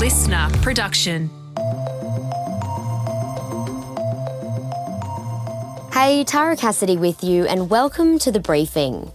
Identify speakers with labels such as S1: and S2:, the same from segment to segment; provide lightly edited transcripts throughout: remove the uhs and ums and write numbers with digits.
S1: listener production.
S2: Hey, Tara Cassidy with you, and welcome to The Briefing.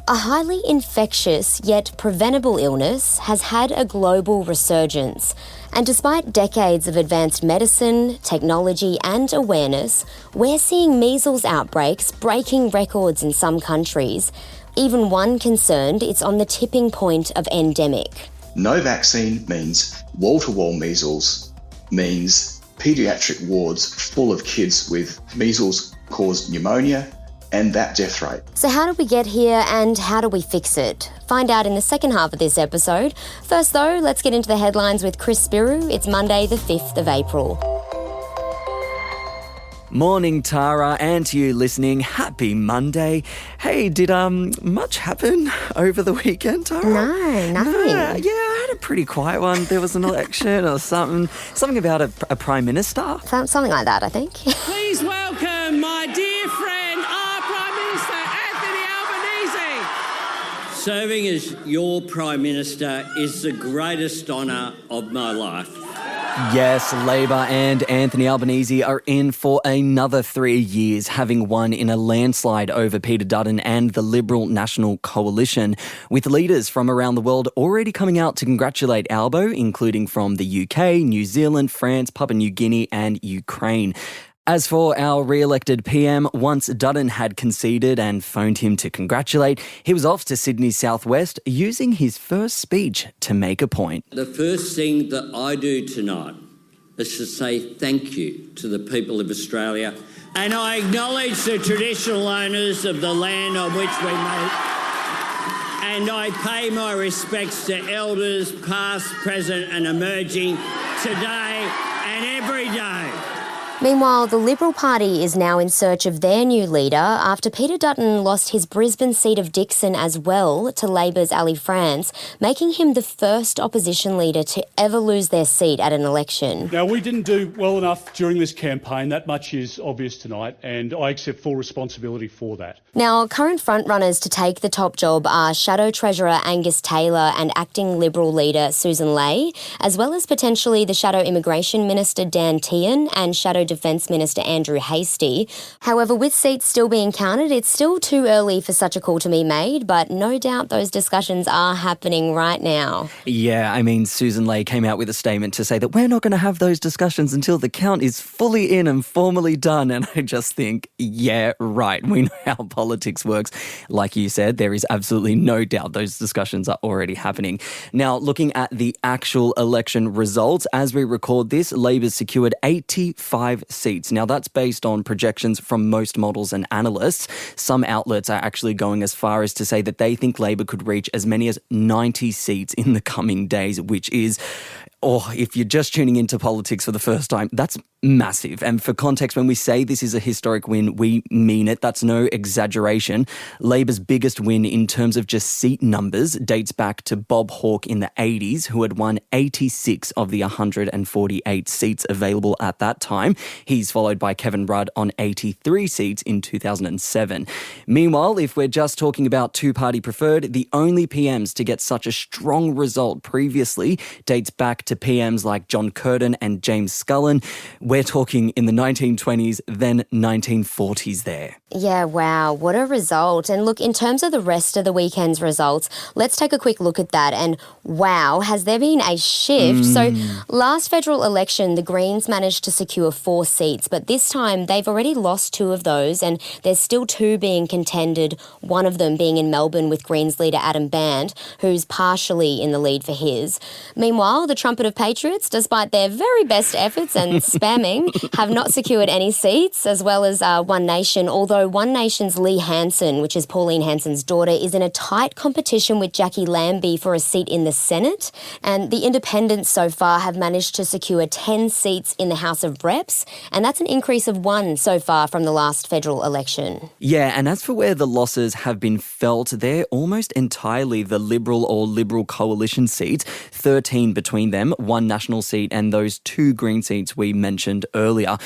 S2: A highly infectious yet preventable illness has had a global resurgence. And despite decades of advanced medicine, technology and awareness, we're seeing measles outbreaks breaking records in some countries. Even one concerned it's on the tipping point of endemic.
S3: No vaccine means wall-to-wall measles, means paediatric wards full of kids with measles-caused pneumonia, and that death rate.
S2: So how did we get here and how do we fix it? Find out in the second half of this episode. First though, let's get into the headlines with Chris Spiru. It's Monday the 5th of April.
S4: Morning, Tara, and to you listening, happy Monday. Hey, did much happen over the weekend, Tara?
S2: No, nothing.
S4: Yeah, I had a pretty quiet one. There was an election or something about a Prime Minister.
S2: Something like that, I think.
S5: Please welcome my dear friend, our Prime Minister, Anthony Albanese. Serving as your Prime Minister is the greatest honour of my life.
S4: Yes, Labor and Anthony Albanese are in for another 3 years, having won in a landslide over Peter Dutton and the Liberal National Coalition, with leaders from around the world already coming out to congratulate Albo, including from the UK, New Zealand, France, Papua New Guinea and Ukraine. As for our re-elected PM, once Dutton had conceded and phoned him to congratulate, he was off to Sydney's southwest, using his first speech to make a point.
S5: The first thing that I do tonight is to say thank you to the people of Australia, and I acknowledge the traditional owners of the land on which we meet, and I pay my respects to elders past, present and emerging today and every day.
S2: Meanwhile, the Liberal Party is now in search of their new leader after Peter Dutton lost his Brisbane seat of Dixon as well to Labor's Ali France, making him the first opposition leader to ever lose their seat at an election.
S6: Now, we didn't do well enough during this campaign. That much is obvious tonight, and I accept full responsibility for that.
S2: Now, current frontrunners to take the top job are Shadow Treasurer Angus Taylor and acting Liberal leader Susan Ley, as well as potentially the Shadow Immigration Minister Dan Tehan and Shadow Defence Minister Andrew Hastie. However, with seats still being counted, it's still too early for such a call to be made, but no doubt those discussions are happening right now.
S4: Yeah, I mean, Susan Ley came out with a statement to say that we're not going to have those discussions until the count is fully in and formally done. And I just think, yeah, right. We know how politics works. Like you said, there is absolutely no doubt those discussions are already happening. Now, looking at the actual election results, as we record this, Labor's secured 85 seats. Now, that's based on projections from most models and analysts. Some outlets are actually going as far as to say that they think Labor could reach as many as 90 seats in the coming days, which is, if you're just tuning into politics for the first time, that's massive. And for context, when we say this is a historic win, we mean it. That's no exaggeration. Labor's biggest win in terms of just seat numbers dates back to Bob Hawke in the 80s, who had won 86 of the 148 seats available at that time. He's followed by Kevin Rudd on 83 seats in 2007. Meanwhile, if we're just talking about two-party preferred, the only PMs to get such a strong result previously dates back to PMs like John Curtin and James Scullin. We're talking in the 1920s, then 1940s there.
S2: Yeah, wow, what a result. And look, in terms of the rest of the weekend's results, let's take a quick look at that. And wow, has there been a shift? So last federal election, the Greens managed to secure 4 seats, but this time they've already lost 2 of those, and there's still 2 being contended, one of them being in Melbourne with Greens leader Adam Band, who's partially in the lead for his. Meanwhile, the Trumpet of Patriots, despite their very best efforts and spamming, have not secured any seats, as well as One Nation, although One Nation's Lee Hansen, which is Pauline Hanson's daughter, is in a tight competition with Jackie Lambie for a seat in the Senate. And the Independents so far have managed to secure 10 seats in the House of Reps, and that's an increase of 1 so far from the last federal election.
S4: Yeah, and as for where the losses have been felt, they're almost entirely the Liberal or Liberal coalition seats, 13 between them, 1 national seat and those 2 Green seats we mentioned mentioned earlier.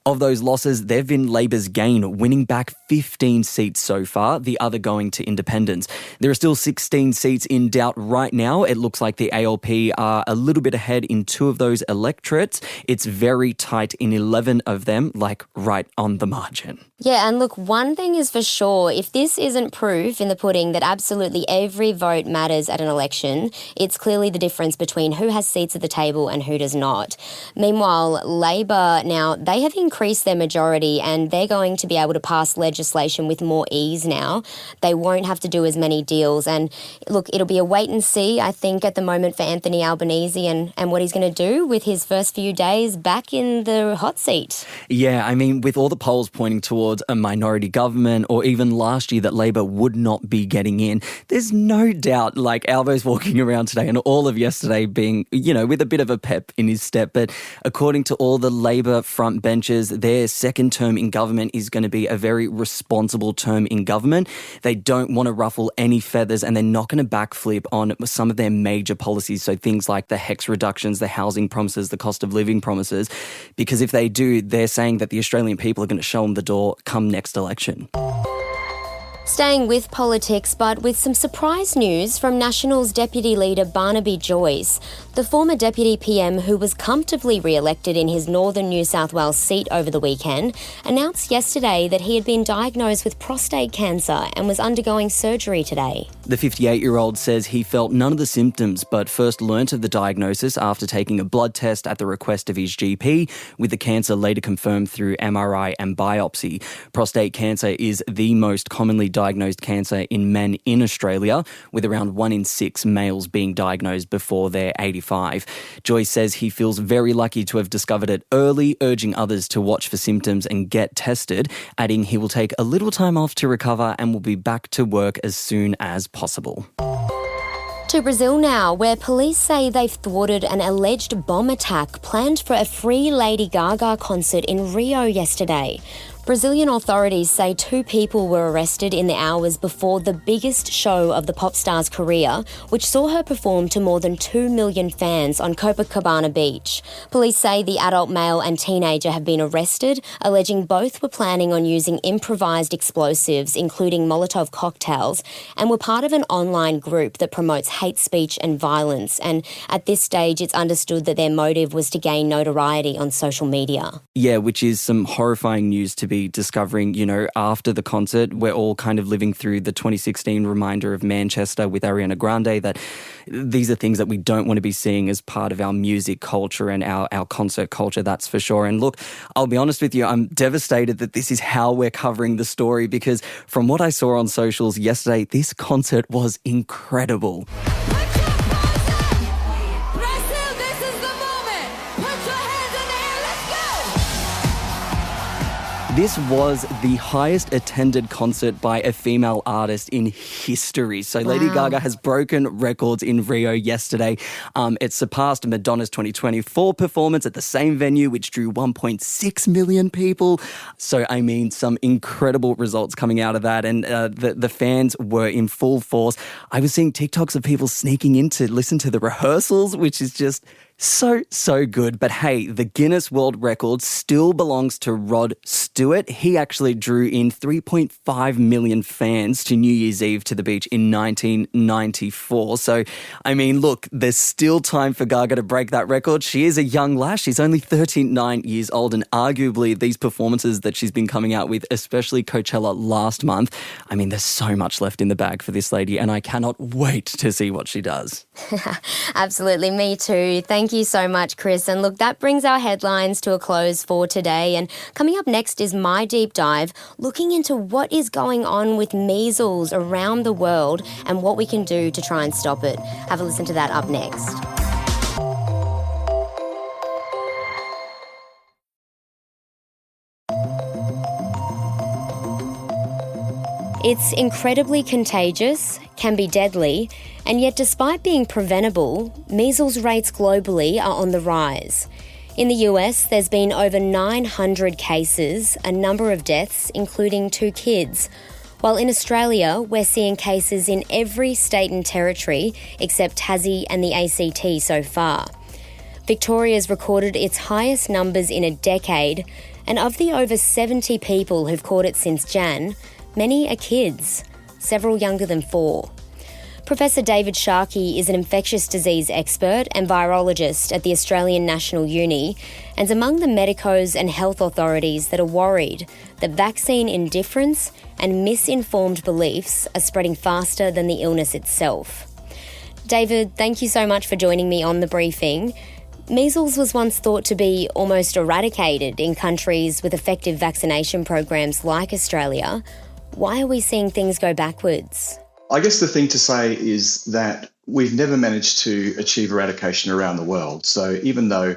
S4: Of those losses, there have been Labor's gain, winning back 15 seats so far, the other going to independents. There are still 16 seats in doubt right now. It looks like the ALP are a little bit ahead in 2 of those electorates. It's very tight in 11 of them, like right on the margin.
S2: Yeah, and look, one thing is for sure, if this isn't proof in the pudding that absolutely every vote matters at an election, it's clearly the difference between who has seats at the table and who does not. Meanwhile, Labor, now, they have increased their majority and they're going to be able to pass legislation with more ease now. They won't have to do as many deals. And look, it'll be a wait and see, I think, at the moment for Anthony Albanese and what he's going to do with his first few days back in the hot seat.
S4: Yeah, I mean, with all the polls pointing towards a minority government, or even last year that Labor would not be getting in, there's no doubt, like, Albo's walking around today and all of yesterday being, with a bit of a pep in his step. But according to all the Labor front benches, their second term in government is going to be a very responsible term in government. They don't want to ruffle any feathers and they're not going to backflip on some of their major policies. So things like the HEX reductions, the housing promises, the cost of living promises, because if they do, they're saying that the Australian people are going to show them the door come next election.
S2: Staying with politics, but with some surprise news from Nationals Deputy Leader Barnaby Joyce. The former Deputy PM, who was comfortably re-elected in his northern New South Wales seat over the weekend, announced yesterday that he had been diagnosed with prostate cancer and was undergoing surgery today.
S4: The 58-year-old says he felt none of the symptoms, but first learnt of the diagnosis after taking a blood test at the request of his GP, with the cancer later confirmed through MRI and biopsy. Prostate cancer is the most commonly diagnosed cancer in men in Australia, with around 1 in 6 males being diagnosed before they're 85. Joyce says he feels very lucky to have discovered it early, urging others to watch for symptoms and get tested, adding he will take a little time off to recover and will be back to work as soon as possible.
S2: To Brazil now, where police say they've thwarted an alleged bomb attack planned for a free Lady Gaga concert in Rio yesterday. Brazilian authorities say 2 people were arrested in the hours before the biggest show of the pop star's career, which saw her perform to more than 2 million fans on Copacabana Beach. Police say the adult male and teenager have been arrested, alleging both were planning on using improvised explosives, including Molotov cocktails, and were part of an online group that promotes hate speech and violence. And at this stage, it's understood that their motive was to gain notoriety on social media.
S4: Yeah, which is some horrifying news to be discovering, after the concert. We're all kind of living through the 2016 reminder of Manchester with Ariana Grande, that these are things that we don't want to be seeing as part of our music culture and our concert culture, that's for sure. And look, I'll be honest with you, I'm devastated that this is how we're covering the story, because from what I saw on socials yesterday, this concert was incredible. This was the highest attended concert by a female artist in history. So Lady Gaga has broken records in Rio yesterday. It surpassed Madonna's 2024 performance at the same venue, which drew 1.6 million people. So, I mean, some incredible results coming out of that. And the fans were in full force. I was seeing TikToks of people sneaking in to listen to the rehearsals, which is just so good. But hey, the Guinness World Record still belongs to Rod Stewart. He actually drew in 3.5 million fans to New Year's Eve to the beach in 1994. So, I mean, look, there's still time for Gaga to break that record. She is a young lass. She's only 39 years old, and arguably these performances that she's been coming out with, especially Coachella last month, I mean, there's so much left in the bag for this lady, and I cannot wait to see what she does.
S2: Absolutely, me too. Thank you so much, Chris. And look, that brings our headlines to a close for today. And coming up next is my deep dive, looking into what is going on with measles around the world and what we can do to try and stop it. Have a listen to that up next. It's incredibly contagious, can be deadly, and yet despite being preventable, measles rates globally are on the rise. In the US, there's been over 900 cases, a number of deaths, including 2 kids, while in Australia, we're seeing cases in every state and territory except Tassie and the ACT so far. Victoria's recorded its highest numbers in a decade, and of the over 70 people who've caught it since Jan, many are kids, several younger than 4. Professor David Tscharke is an infectious disease expert and virologist at the Australian National Uni, and is among the medicos and health authorities that are worried that vaccine indifference and misinformed beliefs are spreading faster than the illness itself. David, thank you so much for joining me on The Briefing. Measles was once thought to be almost eradicated in countries with effective vaccination programs like Australia. Why are we seeing things go backwards?
S3: I guess the thing to say is that we've never managed to achieve eradication around the world. So even though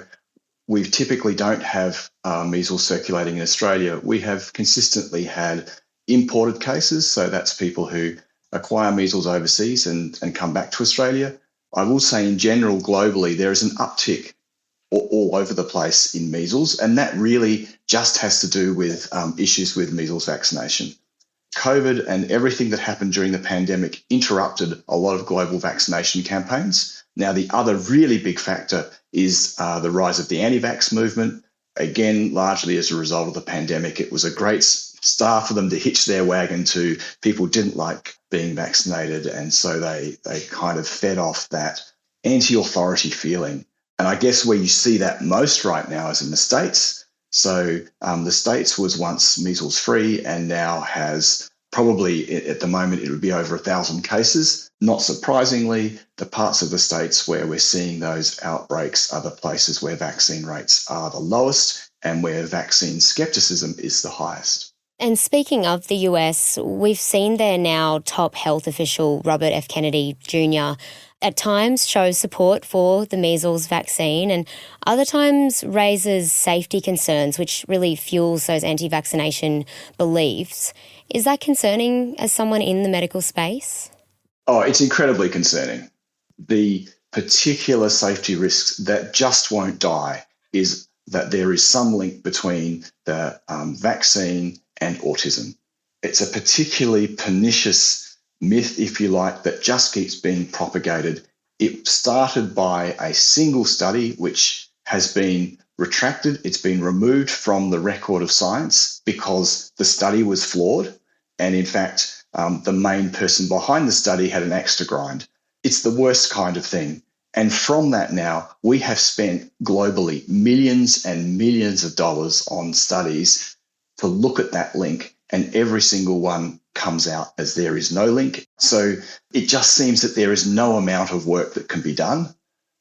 S3: we typically don't have measles circulating in Australia, we have consistently had imported cases. So that's people who acquire measles overseas and come back to Australia. I will say in general, globally, there is an uptick all over the place in measles, and that really just has to do with issues with measles vaccination. COVID and everything that happened during the pandemic interrupted a lot of global vaccination campaigns. Now, the other really big factor is the rise of the anti-vax movement. Again, largely as a result of the pandemic, it was a great start for them to hitch their wagon to people didn't like being vaccinated, and so they kind of fed off that anti-authority feeling. And I guess where you see that most right now is in the States. So the States was once measles free and now has probably at the moment it would be over 1,000 cases. Not surprisingly, the parts of the States where we're seeing those outbreaks are the places where vaccine rates are the lowest and where vaccine skepticism is the highest.
S2: And speaking of the US, we've seen their now top health official, Robert F. Kennedy Jr., at times shows support for the measles vaccine and other times raises safety concerns, which really fuels those anti-vaccination beliefs. Is that concerning as someone in the medical space?
S3: Oh, it's incredibly concerning. The particular safety risks that just won't die is that there is some link between the vaccine and autism. It's a particularly pernicious myth, if you like, that just keeps being propagated. It started by a single study which has been retracted. It's been removed from the record of science because the study was flawed. And in fact, the main person behind the study had an axe to grind. It's the worst kind of thing. And from that now, we have spent globally millions and millions of dollars on studies to look at that link, and every single one comes out as there is no link. So it just seems that there is no amount of work that can be done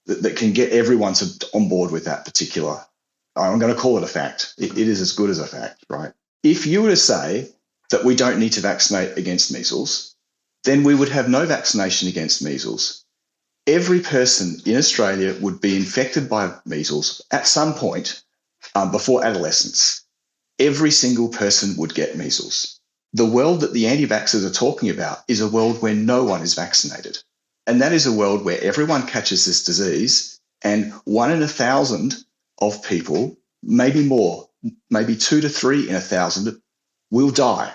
S3: that can get everyone on board with that particular, I'm going to call it a fact. It is as good as a fact, right? If you were to say that we don't need to vaccinate against measles, then we would have no vaccination against measles. Every person in Australia would be infected by measles at some point before adolescence. Every single person would get measles. The world that the anti-vaxxers are talking about is a world where no one is vaccinated. And that is a world where everyone catches this disease and 1 in 1,000 of people, maybe more, maybe 2 to 3 in 1,000 will die.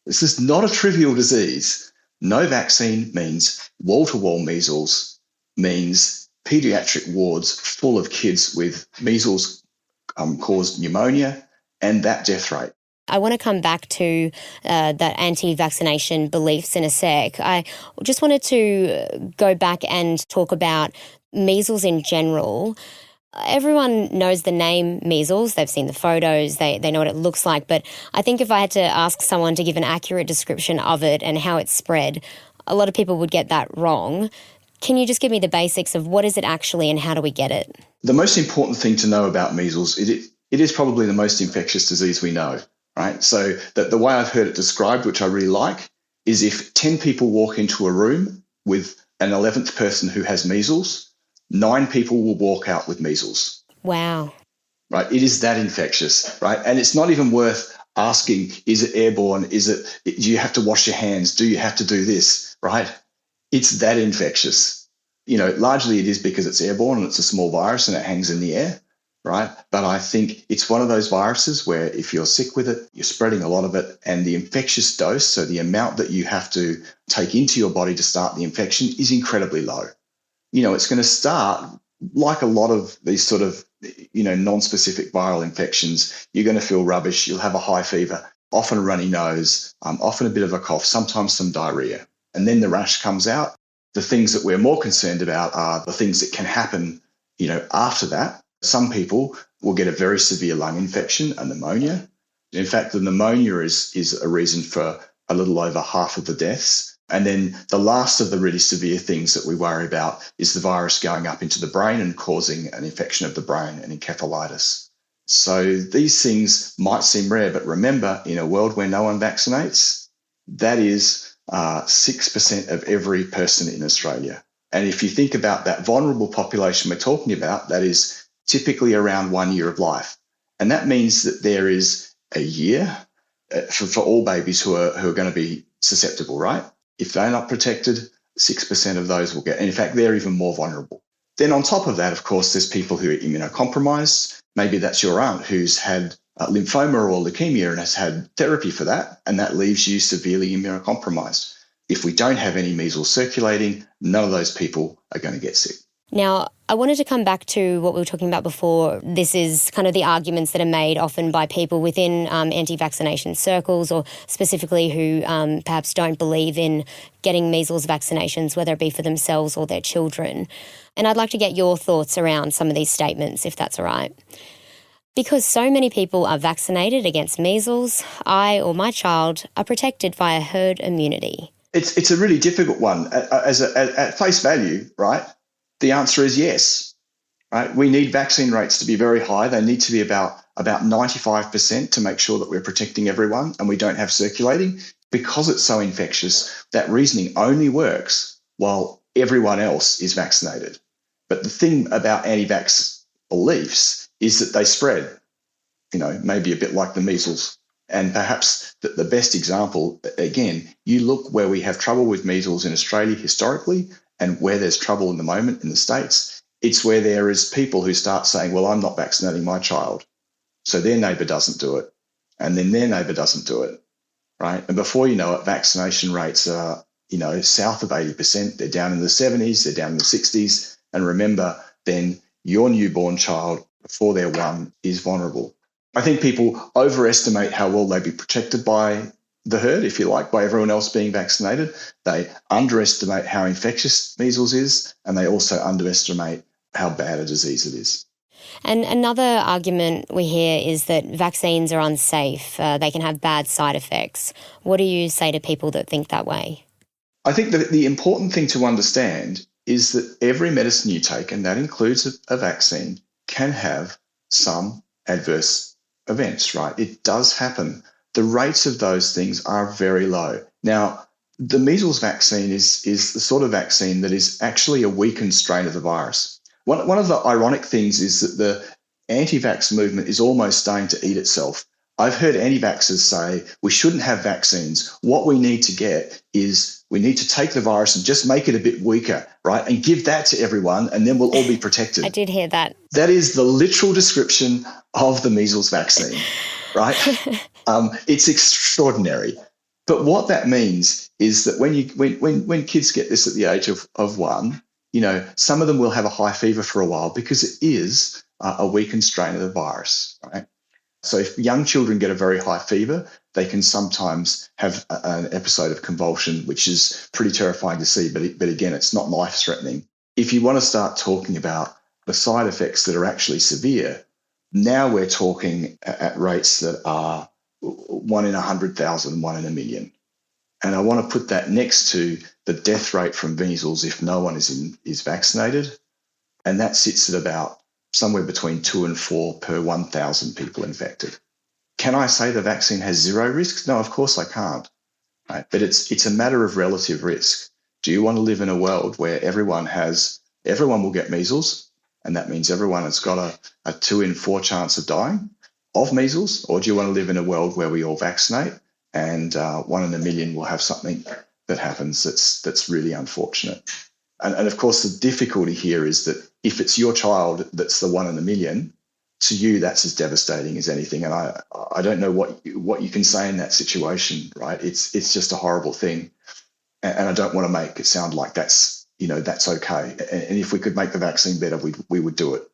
S3: This is not a trivial disease. No vaccine means wall-to-wall measles, means paediatric wards full of kids with measles caused pneumonia and that death rate.
S2: I want to come back to that anti-vaccination beliefs in a sec. I just wanted to go back and talk about measles in general. Everyone knows the name measles. They've seen the photos. They know what it looks like. But I think if I had to ask someone to give an accurate description of it and how it's spread, a lot of people would get that wrong. Can you just give me the basics of what is it actually and how do we get it?
S3: The most important thing to know about measles, it is probably the most infectious disease we know, right? So the way I've heard it described, which I really like, is if 10 people walk into a room with an 11th person who has measles, 9 people will walk out with measles.
S2: Wow.
S3: Right? It is that infectious, right? And it's not even worth asking, is it airborne? Do you have to wash your hands? Do you have to do this, right? It's that infectious. Largely it is because it's airborne and it's a small virus and it hangs in the air, right? But I think it's one of those viruses where if you're sick with it, you're spreading a lot of it, and the infectious dose, so the amount that you have to take into your body to start the infection, is incredibly low. It's going to start like a lot of these sort of, non-specific viral infections, you're going to feel rubbish. You'll have a high fever, often a runny nose, often a bit of a cough, sometimes some diarrhea. And then the rash comes out. The things that we're more concerned about are the things that can happen, after that. Some people will get a very severe lung infection, a pneumonia. In fact, the pneumonia is a reason for a little over half of the deaths. And then the last of the really severe things that we worry about is the virus going up into the brain and causing an infection of the brain and encephalitis. So these things might seem rare, but remember, in a world where no one vaccinates, that is 6% of every person in Australia. And if you think about that vulnerable population we're talking about, that is typically around 1 year of life. And that means that there is a year for all babies who are going to be susceptible, right? If they're not protected, 6% of those will get, and in fact, they're even more vulnerable. Then on top of that, of course, there's people who are immunocompromised. Maybe that's your aunt who's had lymphoma or leukemia and has had therapy for that, and that leaves you severely immunocompromised. If we don't have any measles circulating, none of those people are going to get sick.
S2: Now, I wanted to come back to what we were talking about before. This is kind of the arguments that are made often by people within anti-vaccination circles, or specifically who perhaps don't believe in getting measles vaccinations, whether it be for themselves or their children. And I'd like to get your thoughts around some of these statements, if that's all right. Because so many people are vaccinated against measles, I or my child are protected via herd immunity.
S3: It's a really difficult one. At face value, right? The answer is yes, right? We need vaccine rates to be very high. They need to be about 95% to make sure that we're protecting everyone and we don't have circulating. Because it's so infectious, that reasoning only works while everyone else is vaccinated. But the thing about anti-vax beliefs is that they spread, maybe a bit like the measles. And perhaps the best example, again, you look where we have trouble with measles in Australia historically, and where there's trouble in the moment in the States, it's where there is people who start saying, well, I'm not vaccinating my child. So their neighbour doesn't do it. And then their neighbour doesn't do it, right? And before you know it, vaccination rates are, south of 80%. They're down in the 70s, they're down in the 60s. And remember, then your newborn child, before they're 1, is vulnerable. I think people overestimate how well they'd be protected by the herd, if you like, by everyone else being vaccinated. They underestimate how infectious measles is, and they also underestimate how bad a disease it is.
S2: And another argument we hear is that vaccines are unsafe. They can have bad side effects. What do you say to people that think that way?
S3: I think that the important thing to understand is that every medicine you take, and that includes a vaccine, can have some adverse events, right? It does happen. The rates of those things are very low. Now, the measles vaccine is the sort of vaccine that is actually a weakened strain of the virus. One of the ironic things is that the anti-vax movement is almost starting to eat itself. I've heard anti-vaxxers say we shouldn't have vaccines. What we need to get is we need to take the virus and just make it a bit weaker, right? And give that to everyone, and then we'll all be protected.
S2: I did hear that.
S3: That is the literal description of the measles vaccine, right? It's extraordinary. But what that means is that when kids get this at the age of 1, some of them will have a high fever for a while because it is a weakened strain of the virus, right? So if young children get a very high fever, they can sometimes have an episode of convulsion, which is pretty terrifying to see. But again, it's not life-threatening. If you want to start talking about the side effects that are actually severe, now we're talking at rates that are 1 in 100,000, 1 in a million. And I want to put that next to the death rate from measles if no one is vaccinated. And that sits at about somewhere between 2 and 4 per 1,000 people infected. Can I say the vaccine has zero risks? No, of course I can't. Right? But it's a matter of relative risk. Do you want to live in a world where everyone will get measles, and that means everyone has got a 2 in 4 chance of dying of measles? Or do you want to live in a world where we all vaccinate and 1 in a million will have something that happens that's really unfortunate? And of course, the difficulty here is that if it's your child that's the 1 in a million, to you that's as devastating as anything. And I don't know what you can say in that situation, right? It's just a horrible thing, and I don't want to make it sound like that's that's okay. And if we could make the vaccine better, we would do it.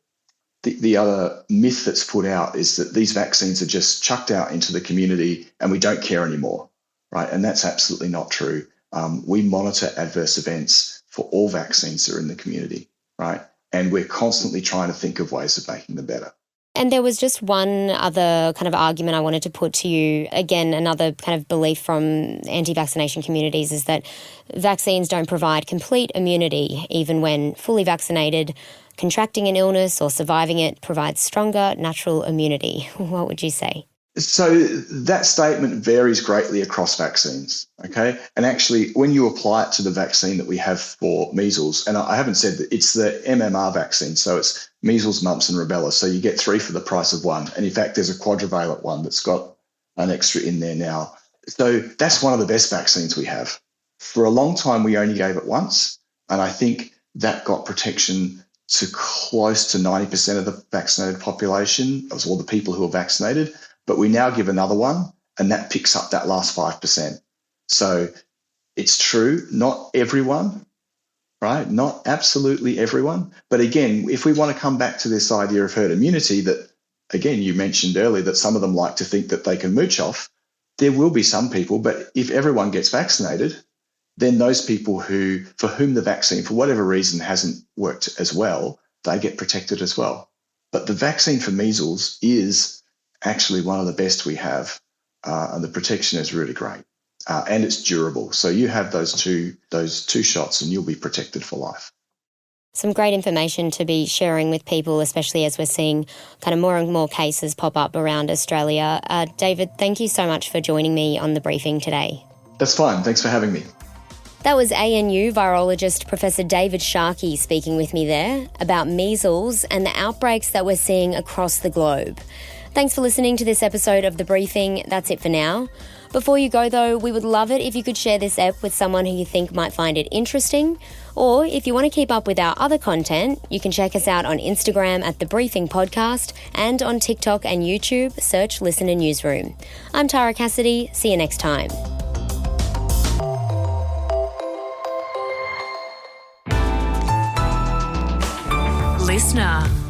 S3: The other myth that's put out is that these vaccines are just chucked out into the community and we don't care anymore, right? And that's absolutely not true. We monitor adverse events for all vaccines that are in the community, right? And we're constantly trying to think of ways of making them better.
S2: And there was just one other kind of argument I wanted to put to you. Again, another kind of belief from anti-vaccination communities is that vaccines don't provide complete immunity, even when fully vaccinated. Contracting an illness or surviving it provides stronger natural immunity. What would you say?
S3: So that statement varies greatly across vaccines, okay? And actually, when you apply it to the vaccine that we have for measles, and I haven't said that it's the MMR vaccine, so it's measles, mumps and rubella, so you get 3 for the price of 1. And in fact, there's a quadrivalent one that's got an extra in there now. So that's one of the best vaccines we have. For a long time, we only gave it once, and I think that got protection to close to 90% of the vaccinated population, of all the people who are vaccinated. But we now give another one, and that picks up that last 5%. So it's true, not everyone, right? Not absolutely everyone. But again, if we want to come back to this idea of herd immunity that, again, you mentioned earlier that some of them like to think that they can mooch off, there will be some people, but if everyone gets vaccinated, then those people for whom the vaccine, for whatever reason, hasn't worked as well, they get protected as well. But the vaccine for measles is actually one of the best we have, and the protection is really great, and it's durable. So you have those two shots, and you'll be protected for life.
S2: Some great information to be sharing with people, especially as we're seeing kind of more and more cases pop up around Australia. David, thank you so much for joining me on the briefing today.
S3: That's fine. Thanks for having me.
S2: That was ANU virologist Professor David Tscharke speaking with me there about measles and the outbreaks that we're seeing across the globe. Thanks for listening to this episode of The Briefing. That's it for now. Before you go, though, we would love it if you could share this ep with someone who you think might find it interesting. Or if you want to keep up with our other content, you can check us out on Instagram at The Briefing Podcast and on TikTok and YouTube, search Listener Newsroom. I'm Tara Cassidy. See you next time.
S1: Listener.